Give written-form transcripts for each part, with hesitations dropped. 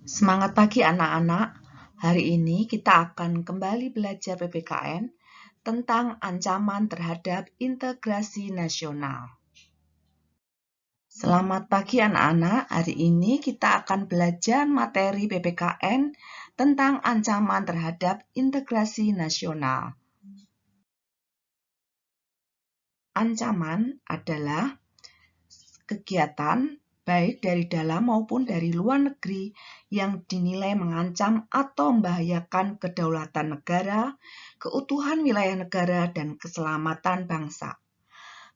Semangat pagi anak-anak. Hari ini kita akan kembali belajar PPKN tentang ancaman terhadap integrasi nasional. Selamat pagi anak-anak. Hari ini kita akan belajar materi PPKN tentang ancaman terhadap integrasi nasional. Ancaman adalah kegiatan baik dari dalam maupun dari luar negeri yang dinilai mengancam atau membahayakan kedaulatan negara, keutuhan wilayah negara, dan keselamatan bangsa.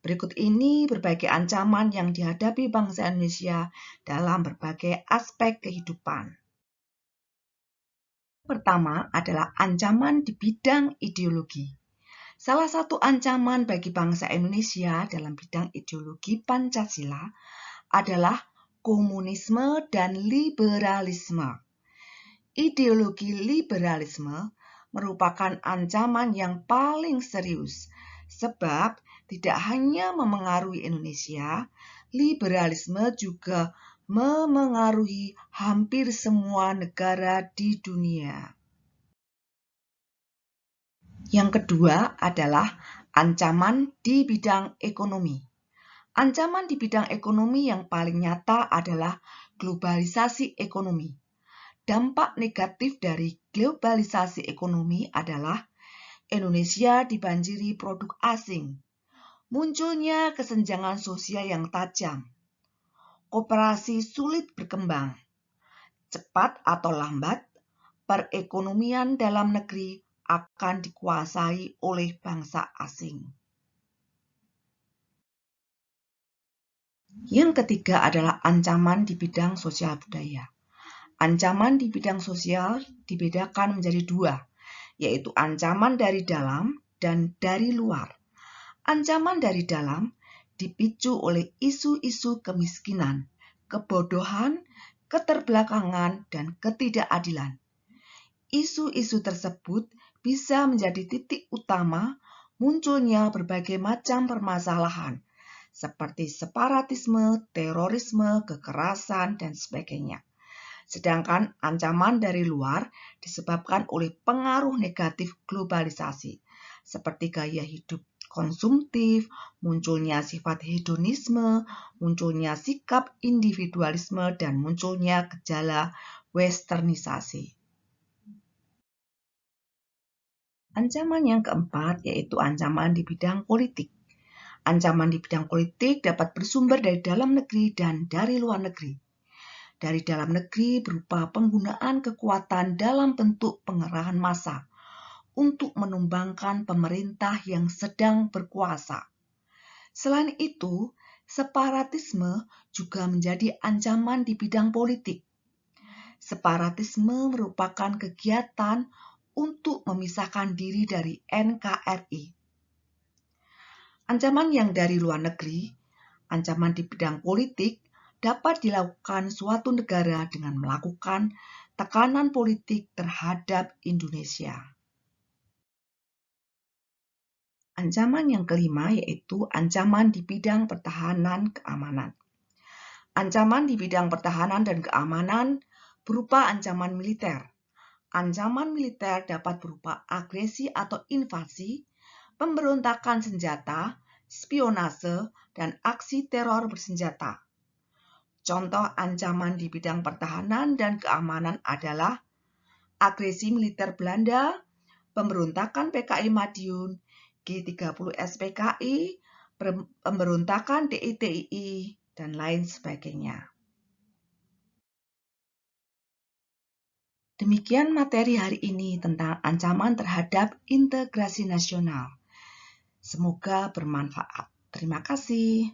Berikut ini berbagai ancaman yang dihadapi bangsa Indonesia dalam berbagai aspek kehidupan. Pertama adalah ancaman di bidang ideologi. Salah satu ancaman bagi bangsa Indonesia dalam bidang ideologi Pancasila adalah komunisme dan liberalisme. Ideologi liberalisme merupakan ancaman yang paling serius, sebab tidak hanya memengaruhi Indonesia, liberalisme juga memengaruhi hampir semua negara di dunia. Yang kedua adalah ancaman di bidang ekonomi. Ancaman di bidang ekonomi yang paling nyata adalah globalisasi ekonomi. Dampak negatif dari globalisasi ekonomi adalah Indonesia dibanjiri produk asing, munculnya kesenjangan sosial yang tajam, koperasi sulit berkembang, cepat atau lambat, perekonomian dalam negeri akan dikuasai oleh bangsa asing. Yang ketiga adalah ancaman di bidang sosial budaya. Ancaman di bidang sosial dibedakan menjadi dua, yaitu ancaman dari dalam dan dari luar. Ancaman dari dalam dipicu oleh isu-isu kemiskinan, kebodohan, keterbelakangan, dan ketidakadilan. Isu-isu tersebut bisa menjadi titik utama munculnya berbagai macam permasalahan, seperti separatisme, terorisme, kekerasan, dan sebagainya. Sedangkan ancaman dari luar disebabkan oleh pengaruh negatif globalisasi, seperti gaya hidup konsumtif, munculnya sifat hedonisme, munculnya sikap individualisme, dan munculnya gejala westernisasi. Ancaman yang keempat yaitu ancaman di bidang politik. Ancaman di bidang politik dapat bersumber dari dalam negeri dan dari luar negeri. Dari dalam negeri berupa penggunaan kekuatan dalam bentuk pengerahan massa untuk menumbangkan pemerintah yang sedang berkuasa. Selain itu, separatisme juga menjadi ancaman di bidang politik. Separatisme merupakan kegiatan untuk memisahkan diri dari NKRI. Ancaman yang dari luar negeri, ancaman di bidang politik, dapat dilakukan suatu negara dengan melakukan tekanan politik terhadap Indonesia. Ancaman yang kelima yaitu ancaman di bidang pertahanan keamanan. Ancaman di bidang pertahanan dan keamanan berupa ancaman militer. Ancaman militer dapat berupa agresi atau invasi, pemberontakan senjata, spionase, dan aksi teror bersenjata. Contoh ancaman di bidang pertahanan dan keamanan adalah agresi militer Belanda, pemberontakan PKI Madiun, G30 SPKI, pemberontakan DITII, dan lain sebagainya. Demikian materi hari ini tentang ancaman terhadap integrasi nasional. Semoga bermanfaat. Terima kasih.